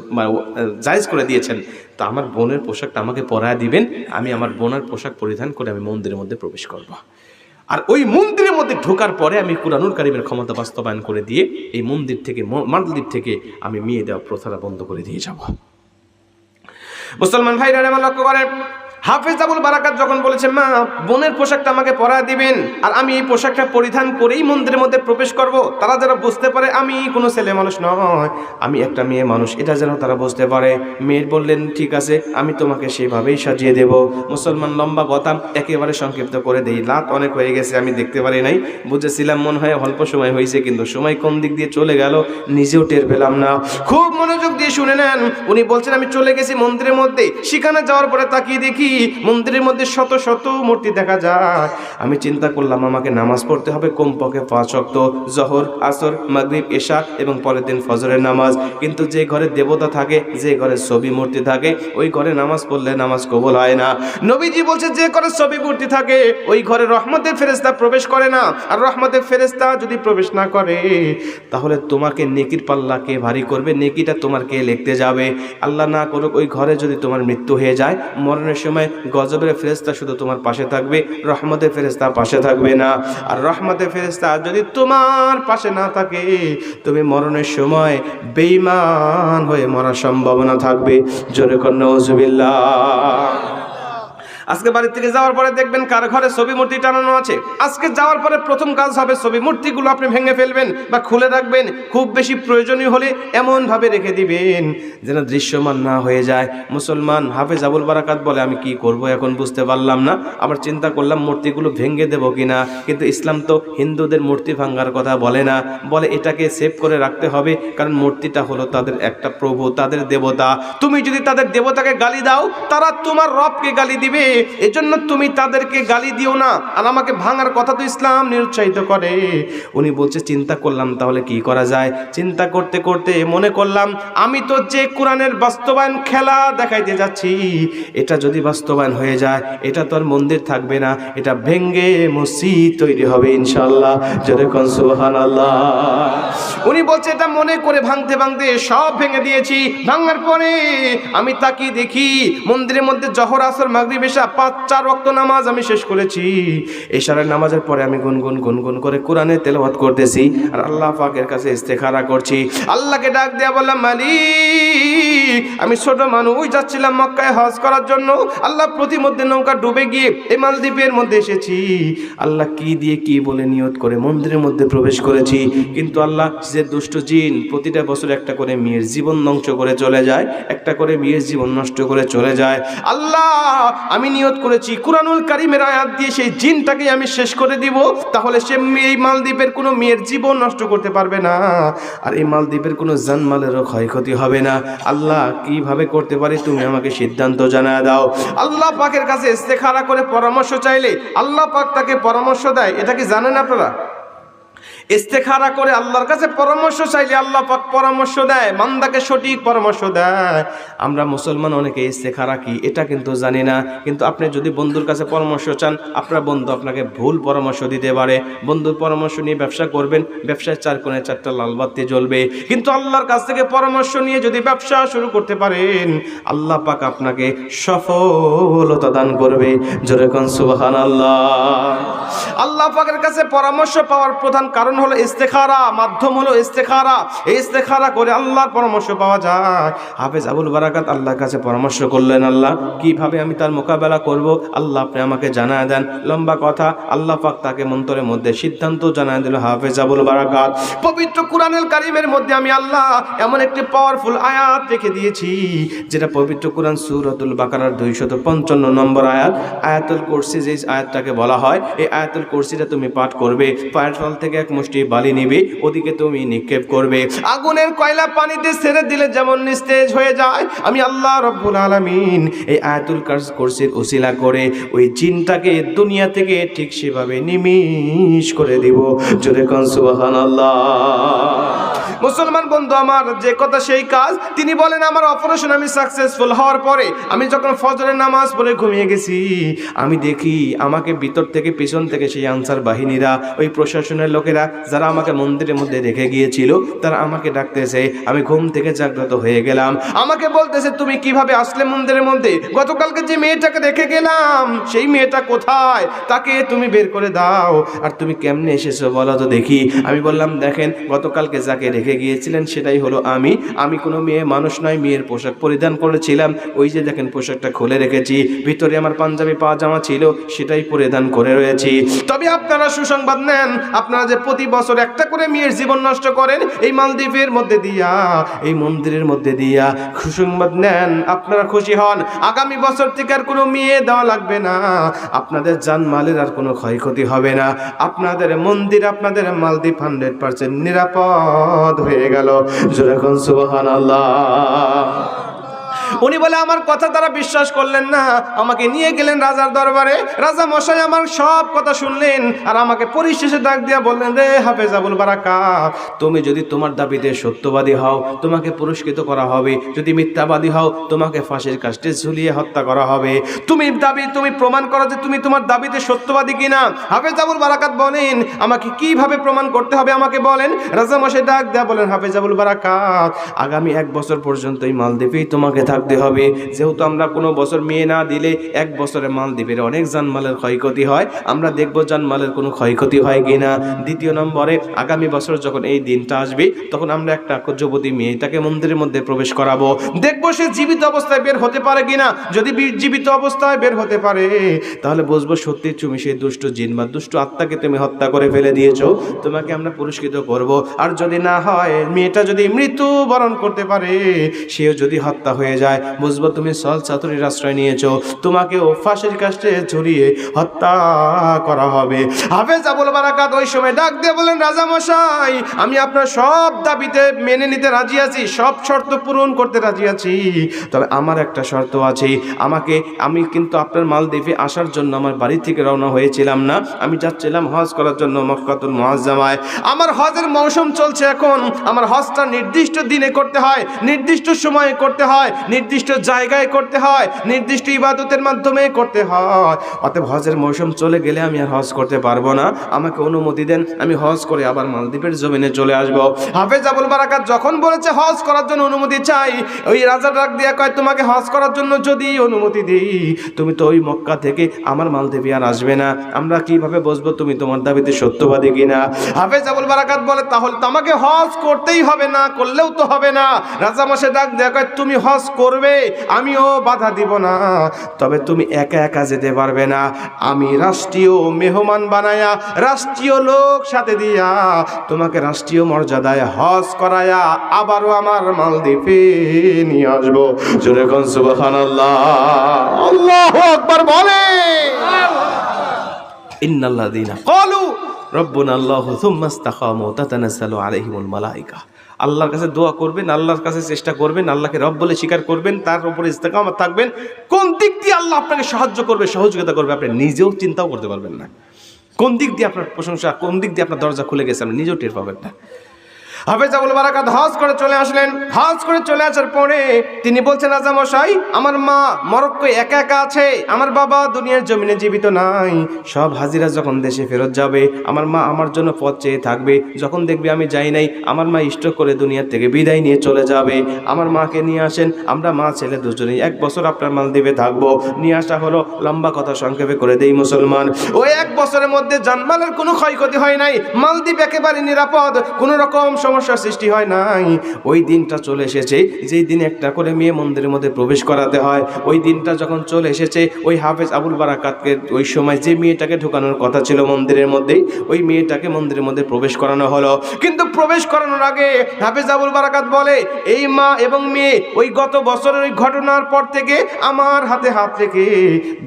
জায়েজ করে দিয়েছেন, তো আমার বোনের পোশাকটা আমাকে পরায় দিবেন, আমি আমার বোনের পোশাক পরিধান করে আমি মন্দিরের মধ্যে প্রবেশ করব। আর ওই মন্দিরের মধ্যে ঢোকার পরে আমি কুরআনুল কারীমের ক্ষমতা বাস্তবায়ন করে দিয়ে এই মন্দির থেকে, মালদ্বীপ থেকে আমি মেয়ে দেওয়া প্রথাটা বন্ধ করে দিয়ে যাব। মুসলমান ভাইরা আমার লক্ষ্য করেন, হাফেজ আবুল বারাকাত যখন বলেছে, মা বোনের পোশাকটা আমাকে পরায় দিবেন আর আমি এই পোশাকটা পরিধান করেই মন্দিরের মধ্যে প্রবেশ করব, তারা যেন বুঝতে পারে আমি কোনো ছেলে মানুষ নয়, আমি একটা মেয়ে মানুষ, এটা যেন তারা বুঝতে পারে। মেয়ে বললেন, ঠিক আছে, আমি তোমাকে সেভাবেই সাজিয়ে দেব। মুসলমান লম্বা কথা একেবারে সংক্ষিপ্ত করে দেই, রাত অনেক হয়ে গেছে, আমি দেখতে পারি নাই, বুঝেছিলাম মনে হয় অল্প সময় হয়েছে, কিন্তু সময় কোন দিক দিয়ে চলে গেল নিজেও টের পেলাম না। খুব মনোযোগ দিয়ে শুনে নেন, উনি বলছেন, আমি চলে গেছি মন্দিরের মধ্যে, সেখানে যাওয়ার পরে তাকিয়ে দেখি মন্দিরের মধ্যে শত শত মূর্তি দেখা যায়। আমি চিন্তা করলাম আমাকে নামাজ পড়তে হবে কমপক্ষে 5 ওয়াক্ত, জোহর, আসর, মাগরিব, এশা এবং পরের দিন ফজরের নামাজ। কিন্তু যে ঘরে দেবতা থাকে, যে ঘরে ছবি মূর্তি থাকে, ওই ঘরে নামাজ পড়লে নামাজ কবুল হয় না। নবীজি বলছে যে ঘরে ছবি মূর্তি থাকে ওই ঘরে রহমতের ফেরেশতা প্রবেশ করে না। আর রহমতের ফেরেশতা যদি প্রবেশ না করে তাহলে তোমাকে নেকির পাল্লা কে ভারী করবে, নেকিটা তোমার কে লিখতে যাবে? আল্লাহ না করুক ওই ঘরে যদি তোমার মৃত্যু হয়ে যায়, মরণের সময় গজবের ফেরেশতা শুধু তোমার পাশে থাকবে, রহমতের ফেরেশতা পাশে থাকবে না। আর রহমতের ফেরেশতা যদি তোমার পাশে না থাকে, তুমি মরণের সময় বেঈমান হয়ে মরার সম্ভাবনা থাকবে। জোরে কর নাউজুবিল্লাহ। আজকে বাড়ি থেকে যাওয়ার পরে দেখবেন কার ঘরে ছবি মূর্তি টানানো আছে। আজকে যাওয়ার পরে প্রথম কাজ হবে ছবি মূর্তিগুলো আপনি ভেঙে ফেলবেন বা খুলে রাখবেন। খুব বেশি প্রয়োজনীয় হলে এমন ভাবে রেখে দিবেন যেন দৃশ্যমান না হয়ে যায়। মুসলমান হাফেজ আবুল বারাকাত বলে আমি কি করব এখন বুঝতে পারলাম না। আবার চিন্তা করলাম মূর্তিগুলো ভেঙে দেবো কিনা, কিন্তু ইসলাম তো হিন্দুদের মূর্তি ভাঙার কথা বলে না, বলে এটাকে সেভ করে রাখতে হবে, কারণ মূর্তিটা হলো তাদের একটা প্রভু, তাদের দেবতা। তুমি যদি তাদের দেবতাকে গালি দাও তারা তোমার রবকে গালি দিবে, এজন্য তুমি তাদেরকে গালি দিও না। আর আমাকে ভাঙার কথা তো ইসলাম নিরুৎসাহিত করে। উনি বলছে চিন্তা করলাম তাহলে কি করা যায়। চিন্তা করতে করতে মনে করলাম আমি তো যে কোরআনের বাস্তবায়ন খেলা দেখাইতে যাচ্ছি, এটা যদি বাস্তবায়ন হয়ে যায় এটা তো আর মন্দির থাকবে না, এটা ভেঙ্গে মসজিদ তৈরি হবে ইনশাআল্লাহ। জোরে কোন সুবহানাল্লাহ। উনি বলছে এটা মনে করে ভাঙতে ভাঙতে সব ভেঙে দিয়েছি। ভাঙার পরে আমি তাকিয়ে দেখি মন্দিরের মধ্যে জোহর, আসর, মাগরিব, এশা 5-4 ওয়াক্ত নামাজ আমি শেষ করেছি। এশারের নামাজের পরে আমি গুনগুন করে কোরআনে তেলাওয়াত করতেছি আর আল্লাহ পাকের কাছে ইস্তেখারা করছি। আল্লাহকে ডাক দেয়া বললাম মালিক, আমি ছোট মানুষ যাচ্ছিলাম মক্কায় হজ করার জন্য। আল্লাহ প্রতিমধ্যে নৌকা ডুবে গিয়ে এই মালদ্বীপের মধ্যে এসেছি। আল্লাহ কি দিয়ে কি বলে নিয়ত করে মন্দিরের মধ্যে প্রবেশ করেছি, কিন্তু আল্লাহ যে দুষ্ট জিন প্রতিটা বছর একটা করে মেয়ের জীবন ধ্বংস করে চলে যায়, একটা করে মেয়ের জীবন নষ্ট করে চলে যায়। আল্লাহ আমি নিয়ত করেছি কুরআনুল কারীমের আয়াত দিয়ে সেই জিনটাকে আমি শেষ করে দিব, তাহলে সে এই মালদ্বীপের কোনো মেয়ের জীবন নষ্ট করতে পারবে না, আর এই মালদ্বীপের কোনো জানমালেরও ক্ষয়ক্ষতি হবে না। আল্লাহ কিভাবে করতে পারি তুমি আমাকে সিদ্ধান্ত জানায় দাও। আল্লাহ পাকের কাছে ইস্তেখারা করে পরামর্শ চাইলে আল্লাহ পাক তাকে পরামর্শ দেয়। এটা কি জানেন আপনারা? ইস্তেখারা করে আল্লাহর কাছে পরামর্শ চাইলে আল্লাহ পাক পরামর্শ দেয়, বান্দাকে সঠিক পরামর্শ দেয়। আমরা মুসলমান অনেকে ইস্তেখারা কি এটা কিন্তু জানি না। কিন্তু আপনি যদি বন্ধুর কাছে পরামর্শ চান, আপনার বন্ধু আপনাকে ভুল পরামর্শ দিতে পারে। বন্ধুর পরামর্শ নিয়ে ব্যবসা করবেন, ব্যবসায় 4 কোণে 4টা লাল বাতি জ্বলবে। কিন্তু আল্লাহর কাছ থেকে পরামর্শ নিয়ে যদি ব্যবসা শুরু করতে পারেন, আল্লাহ পাক আপনাকে সফলতা দান করবে। জোরে কোন সুবহানাল্লাহ। আল্লাহ পাকের কাছে পরামর্শ পাওয়ার প্রধান কারণ হলো ইস্তেখারা, মাধ্যম হলো ইস্তেখারা। এই ইস্তেখারা করে আল্লাহর পরামর্শ পাওয়া যায়। হাফেজ আবুল বারাকাত আল্লাহর কাছে পরামর্শ করলেন, আল্লাহ কিভাবে আমি তার মোকাবেলা করব, আল্লাহ আপনি আমাকে জানায় দেন। লম্বা কথা, আল্লাহ পাক তাকে মন্তরের মধ্যে সিদ্ধান্ত জানায় দিল। হাফেজ আবুল বারাকাত পবিত্র কুরআনুল কারীমের মধ্যে আমি আল্লাহ এমন একটি পাওয়ারফুল আয়াত রেখে দিয়েছি, যেটা পবিত্র কুরআন সূরাতুল বাকারার 255 নম্বর আয়াত, আয়াতুল কুরসি। যে আয়াতটাকে বলা হয় এই আয়াতুল কুরসিটা তুমি পাঠ করবে, পায়ের তল থেকে এক মুষ্টি বালি নিবে, ওদিকে তুমি নিক্ষেপ করবে। আগুনের কয়লা পানিতে ছেড়ে দিলে যেমন নিস্তেজ হয়ে যায়, আমি আল্লাহ রব্বুল আলামিন এই আয়াতুল কুরসির উসিলা করে ওই জিনটাকে দুনিয়া থেকে ঠিক সেভাবে নিমিষ করে দিব। জোরে কোন সুবহানাল্লাহ। মুসলমান বন্ধু আমার, যে কথা সেই কাজ। তিনি বলেন আমার অপারেশন আমি সাকসেসফুল হওয়ার পরে আমি যখন ফজরের নামাজ পড়ে ঘুমিয়ে গেছি, আমি দেখি আমাকে ভিতর থেকে পিছন থেকে সেই আনসার বাহিনীরা, ওই প্রশাসনের লোকেরা যারা আমাকে মন্দিরের মধ্যে রেখে গিয়েছিল, তারা আমাকে ডাকতেছে। আমি ঘুম থেকে জাগ্রত হয়ে গেলাম। আমাকে বলতেছে তুমি কিভাবে আসলে মন্দিরের মধ্যে? গতকালকে যে মেয়েটাকে রেখে গেলাম সেই মেয়েটা কোথায়? তাকে তুমি বের করে দাও। আর তুমি কেমনে এসেছো বলো তো দেখি। আমি বললাম দেখেন গতকালকে যাকে রেখে গিয়েছিলেন সেটাই হলো আমি। আমি কোনো মেয়ে মানুষ নয়, মেয়ের পোশাক পরিধান করেছিলাম। ওই যে দেখেন পোশাকটা খুলে রেখেছি, ভিতরে আমার পাঞ্জাবি পাজামা ছিল সেটাই পরিধান করে রয়েছি। তবে আপনারা সুসংবাদ নেন, আপনারা যে প্রতি বছর একটা করে মেয়ের জীবন নষ্ট করেন এই মালদ্বীপের মধ্যে দিয়া, এই মন্দিরের মধ্যে দিয়া, সুসংবাদ নেন, আপনারা খুশি হন। আগামী বছর থেকে আর কোনো মেয়ে দেওয়া লাগবে না, আপনাদের জানমালের আর কোনো ক্ষয়ক্ষতি হবে না, আপনাদের মন্দির আপনাদের মালদ্বীপ 100% নিরাপদ হয়ে গেল। জোরে কোন সুবহানাল্লাহ। উনি বলে আমার কথা তারা বিশ্বাস করলেন না, আমাকে নিয়ে গেলেন রাজার দরবারে। রাজা মশাই আমার সব কথা শুনলেন আর আমাকে পরিশেষে ডাক দিয়া বললেন, রে হাফেজ আবুল বারাকাত, তুমি যদি তোমার দাবিতে সত্যবাদী হও তোমাকে পুরস্কৃত করা হবে, যদি মিথ্যাবাদী হও তোমাকে ফাঁসির কাস্টে ঝুলিয়ে হত্যা করা হবে। তুমি প্রমাণ করো যে তুমি তোমার দাবিতে সত্যবাদী কিনা। হাফেজ আবুল বারাকাত বলেন, আমাকে কিভাবে প্রমাণ করতে হবে আমাকে বলেন। রাজা মশাই ডাক দেয়া বলেন, হাফেজ আবুল বারাকাত, আগামী 1 বছর পর্যন্ত এই মালদ্বীপেই তোমাকে থাকতে হবে। যেহেতু আমরা কোনো বছর মেয়ে না দিলে 1 বছরে মালদ্বীপের অনেক জানমালের ক্ষয়ক্ষতি হয়, আমরা দেখব জানমালের কোনো ক্ষয়ক্ষতি হয় কিনা। দ্বিতীয় নম্বরে, আগামী বছর যখন এই দিনটা আসবে তখন আমরা একটা যুবতী মেয়েটাকে মন্দিরের মধ্যে প্রবেশ করাবো, দেখবো সে জীবিত অবস্থায় বের হতে পারে কিনা। যদি জীবিত অবস্থায় বের হতে পারে তাহলে বুঝবো সত্যি তুমি সেই দুষ্ট জিন বা দুষ্ট আত্মাকে তুমি হত্যা করে ফেলে দিয়েছো, তোমাকে আমরা পুরস্কৃত করব। আর যদি না হয়, মেয়েটা যদি মৃত্যু বরণ করতে পারে, সেও যদি হত্যা হয়ে যায়, বুঝবো তুমি সল চাতুরীর আশ্রয় নিয়েছো, তোমাকেও ফাঁসির কাস্টে ঝুলিয়ে হত্যা করা হবে। হাফেজ আবুল বারাকাত ওই সময় ডাক দিয়ে বলেন, রাজা মশাই, আমি আপনার সব দাবিতে মেনে নিতে রাজি আছি, সব শর্ত পূরণ করতে রাজি আছি, তবে আমার একটা শর্ত আছে। আমি কিন্তু আপনার মালদ্বীপে আসার জন্য আমার বাড়ি থেকে রওনা হয়েছিলাম না, আমি যাচ্ছিলাম হজ করার জন্য মক্কাতুল মুআজ্জামায়। আমার হজের মৌসুম চলছে এখন, আমার হজটা নির্দিষ্ট দিনে করতে হয়, নির্দিষ্ট সময়ে করতে হয়, নির্দিষ্ট জায়গায় করতে হয়, নির্দিষ্ট ইবাদতের মাধ্যমে করতে হয়। অতএব হজের মৌসুম চলে গেলে আমি আর হজ করতে পারবো না, আমাকে অনুমতি দেন, আমি হজ করে আবার মালদ্বীপের জমিনে চলে আসবো। হাফেজ আবুল বারাকাত যখন বলেছে হজ করার জন্য অনুমতি চাই, ওই রাজা ডাক দিয়া কয়, তোমাকে হজ করার জন্য যদি অনুমতি দিই, তুমি তো ওই মক্কা থেকে আমার মালদ্বীপে আর আসবে না, আমরা কিভাবে বুঝবো তুমি তোমার দাবিতে সত্যবাদী কিনা। হাফেজ আবুল বারাকাত বলে, তাহলে তো আমাকে হজ করতেই হবে, না করলেও তো হবে না। রাজা মশাই ডাক দিয়া কয়, তুমি হজ করবে, আমিও বাধা দিব না, তবে তুমি একা একা যেতে পারবে না, আমি রাষ্ট্রীয় মেহমান বানায়া, রাষ্ট্রীয় লোক সাথে দিয়া তোমাকে রাষ্ট্রীয় মর্যাদায় হজ করায়া আবারও আমার মালদ্বীপে নিয়ে আসবো। জোরে কোন সুবহানাল্লাহ, আল্লাহু আকবার বলে। ইন্নাল্লাযীনা ক্বালু রাব্বুনা আল্লাহু সুম্মা ইসতাকামু তাতানাজ্জালু আলাইহিমুল মালায়েকা। আল্লাহর কাছে দোয়া করবেন, আল্লাহর কাছে চেষ্টা করবেন, আল্লাহকে রব বলে স্বীকার করবেন, তার উপরে ইস্তেকামত থাকবেন। কোন দিক দিয়ে আল্লাহ আপনাকে সাহায্য করবে, সহযোগিতা করবে, আপনি নিজেও চিন্তাও করতে পারবেন না। কোন দিক দিয়ে আপনার প্রশংসা, কোন দিক দিয়ে আপনার দরজা খুলে গেছে, আপনি নিজেও টের পাবেন না। হাফেজ আবুল বারাকাত হজ করে চলে আসলেন। হজ করে চলে আসার পরে তিনি বলছেন, রাজা মশাই, আমার মা মরক্কো একা একা আছে, আমার বাবা দুনিয়ার জমিনে জীবিত নাই, সব হাজিরা যখন দেশে ফেরত যাবে আমার মা আমার জন্য পথ চেয়ে থাকবে, যখন দেখবে আমি যাই নাই আমার মা স্ট্রোক করে দুনিয়ার থেকে বিদায় নিয়ে চলে যাবে, আমার মাকে নিয়ে আসেন, আমরা মা ছেলে দুজনেই 1 বছর আপনার মালদ্বীপে থাকবো। নিয়ে আসা হলো, লম্বা কথা সংক্ষেপে করে দেই মুসলমান, ওই 1 বছরের মধ্যে জানমালের কোনো ক্ষয়ক্ষতি হয় নাই, মালদ্বীপ একেবারে নিরাপদ, কোনো রকম সমস্যার সৃষ্টি হয় নাই। ওই দিনটা চলে এসেছে যেই দিন একটা করে মেয়ে মন্দিরের মধ্যে প্রবেশ করাতে হয়, ওই দিনটা যখন চলে এসেছে, ওই হাফেজ আবুল বারাকাতকে ওই সময় যে মেয়েটাকে ঢোকানোর কথা ছিল মন্দিরের মধ্যেই, ওই মেয়েটাকে মন্দিরের মধ্যে প্রবেশ করানো হলো। কিন্তু প্রবেশ করানোর আগে হাফেজ আবুল বারাকাত বলে, এই মা এবং মেয়ে ওই গত বছরের ওই ঘটনার পর থেকে আমার হাতে হাত রেখে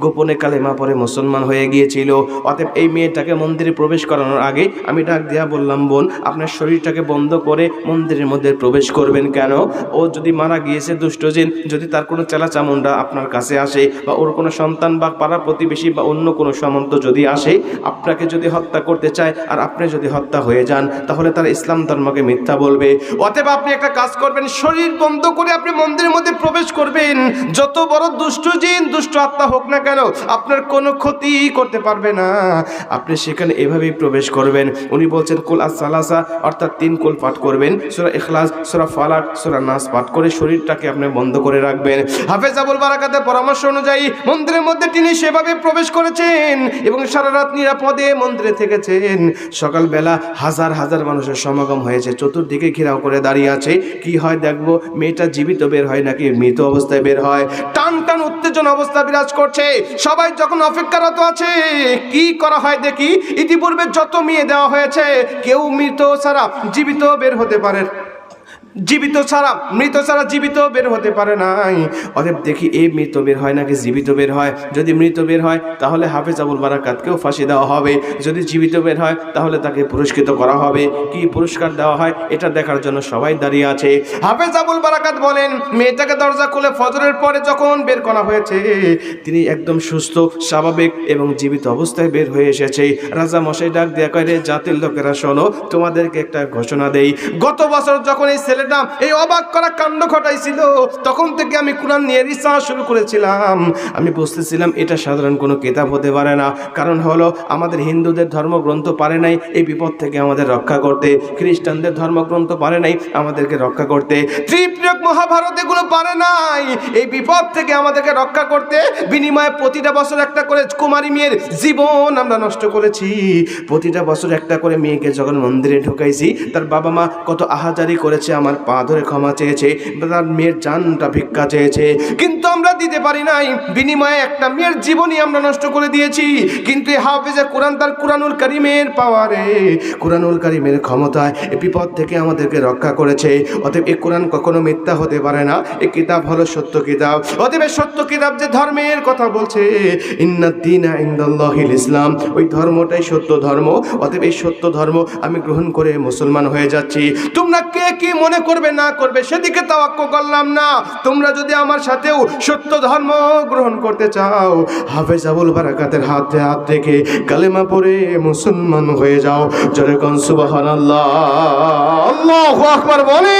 গোপনে কালেমা পড়ে মুসলমান হয়ে গিয়েছিল। অতএব এই মেয়েটাকে মন্দিরে প্রবেশ করানোর আগে আমি ডাক দিয়া বললাম, বোন, আপনার শরীরটাকে বন্ধ করে মন্দিরের মধ্যে প্রবেশ করবেন কেন? ও যদি মারা গিয়েছে দুষ্ট জিন, যদি তার কোনো চেলা চামুন্ডা আপনার কাছে আসে, বা ওর কোনো সন্তান বা পাড়া প্রতিবেশী বা অন্য কোনো সামন্ত যদি আসে, আপনাকে যদি হত্যা করতে চায় আর আপনি যদি হত্যা হয়ে যান, তাহলে তার ইসলাম ধর্মকে মিথ্যা বলবে। অতএব আপনি একটা কাজ করবেন, শরীর বন্ধ করে আপনি মন্দিরের মধ্যে প্রবেশ করবেন, যত বড় দুষ্ট জিন দুষ্ট আত্মা হোক না কেন আপনার কোনো ক্ষতি করতে পারবে না, আপনি সেখানে এভাবেই প্রবেশ করবেন। উনি বলছেন, কুল আস-সালাসা অর্থাৎ 3 কুল পাঠ করবেন, সূরা ইখলাস, সূরা ফালাক, সূরা নাস পাঠ করে শরীরটাকে আপনি বন্ধ করে রাখবেন। হাফেজ আবুল বারাকাতের পরামর্শ অনুযায়ী মন্দিরের মধ্যে তিনি সেভাবে প্রবেশ করেছেন এবং সারা রাত নিরাপদে মন্দিরে থেকেছেন। সকালবেলা হাজার হাজার মানুষের সমাগম হয়েছে, চতুর্দিকে ঘেরাও করে দাঁড়িয়ে আছে। কি হয় দেখবো, মেয়েটা জীবিত বের হয় নাকি মৃত অবস্থায় বের হয়। টান টান উত্তেজনা অবস্থা বিরাজ করছে, সবাই যখন অপেক্ষারত আছে কি করা হয় দেখি। ইতিপূর্বে যত মেয়ে দেওয়া হয়েছে কেউ মৃত ছাড়া জীবিত বের হতে পারে জীবিত ছাড়া, মৃত ছাড়া জীবিত বের হতে পারে নাই। অতএব দেখি এই মৃত বের হয় নাকি জীবিত বের হয়। যদি মৃত বের হয় তাহলে হাফেজ আবুল বারাকাতকেও ফাঁসি দেওয়া হবে। যদি জীবিত বের হয় তাহলে তাকে পুরস্কৃত করা হবে। কি পুরস্কার দেওয়া হয় এটা দেখার জন্য সবাই দাঁড়িয়ে আছে। হাফেজ আবুল বারাকাত বলেন, মেয়েটাকে দরজা খুলে ফজরের পরে যখন বের করা হয়েছে, তিনি একদম সুস্থ স্বাভাবিক এবং জীবিত অবস্থায় বের হয়ে এসেছে। রাজা মশাই ডাক দেয়া কয়, রে জাতির লোকেরা শোনো, তোমাদেরকে একটা ঘোষণা দেই। গত বছর যখন এই ছেলেটা এই অবাক করা কাণ্ড ঘটাইছিল, তখন থেকে আমি কোরআন নিয়ে রিসার্চ শুরু করেছিলাম। আমি বুঝতেছিলাম এটা সাধারণ কোনো কিতাব হতে পারে না। কারণ হলো আমাদের হিন্দুদের ধর্মগ্রন্থ পারে নাই এই বিপদ থেকে আমাদের রক্ষা করতে, খ্রিস্টানদের ধর্মগ্রন্থ পারে নাই আমাদেরকে রক্ষা করতে, ত্রিপিটক মহাভারত এগুলো পারে নাই এই বিপদ থেকে আমাদেরকে রক্ষা করতে। বিনিময়ে প্রতিটা বছর একটা করে কুমারী মেয়ের জীবন আমরা নষ্ট করেছি। প্রতিটা বছর একটা করে মেয়েকে যখন মন্দিরে ঢুকাইছি, তার বাবা মা কত আহাজারি করেছে, আমার পা ধরে ক্ষমা চেয়েছে, তার মেয়ের জানটা ভিক্ষা চেয়েছে, কিন্তু আমরা দিতে পারি নাই। বিনিময়ে একটা মেয়ের জীবনই আমরা নষ্ট করে দিয়েছি। কিন্তু এই হাফেজে কোরআন তার কুরআনুল কারীমের পাওয়ারে, কুরআনুল কারীমের ক্ষমতায় এই বিপদ থেকে আমাদেরকে রক্ষা করেছে। অতএব এই কোরআন কখনো মিথ্যা হতে পারে না। এই কিতাব হলো সত্য কিতাব। অতএব সত্য কিতাব যে ধর্মের কথা বলছে, ইন্নাদ-দীনা ইনদাল্লাহিল ইসলাম, ওই ধর্মটাই সত্য ধর্ম। অতএব এই সত্য ধর্ম আমি গ্রহণ করে মুসলমান হয়ে যাচ্ছি। তোমরা কে কি মনে করবে না করবে সেদিকে তাওয়াক্কুল করলাম না। তোমরা যদি আমার সাথেও সত্য ধর্ম গ্রহণ করতে চাও, হাফেজ আবুল বারাকাতের হাতে হাত রেখে কালেমা পড়ে মুসলমান হয়ে যাও। জোরে কোন সুবহানাল্লাহ, আল্লাহু আকবার বলে।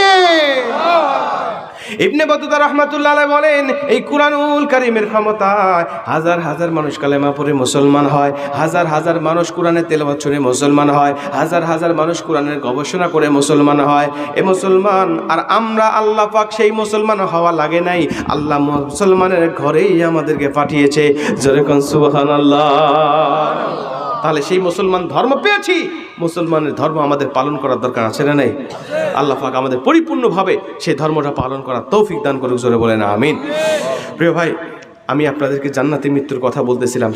ইবনে বতুতা রাহমাতুল্লাহ আলাইহি বলেন, এই কুরআনুল কারীমের ক্ষমতায় হাজার হাজার মানুষ কালেমা পড়ে মুসলমান হয়, হাজার হাজার মানুষ কোরআনের তেলাওয়াত শুনে মুসলমান হয়, হাজার হাজার মানুষ কোরআনের গবেষণা করে মুসলমান হয়। এ মুসলমান, আর আমরা আল্লাহ পাক সেই মুসলমান হওয়া লাগে নাই, আল্লাহ মুসলমানের ঘরেই আমাদেরকে পাঠিয়েছে। জোরে কোন সুবহানাল্লাহ। তাহলে সেই মুসলমান ধর্ম পেয়েছি, মুসলমানের ধর্ম আমাদের পালন করার দরকার আছে না নাই? আল্লাহ পাক আমাদের পরিপূর্ণভাবে সেই ধর্মটা পালন করার তৌফিক দান করুক। জোরে বলেন আমিন। প্রিয় ভাই, আমি আপনাদেরকে জান্নাতি মৃত্যুর কথা বলতেছিলাম।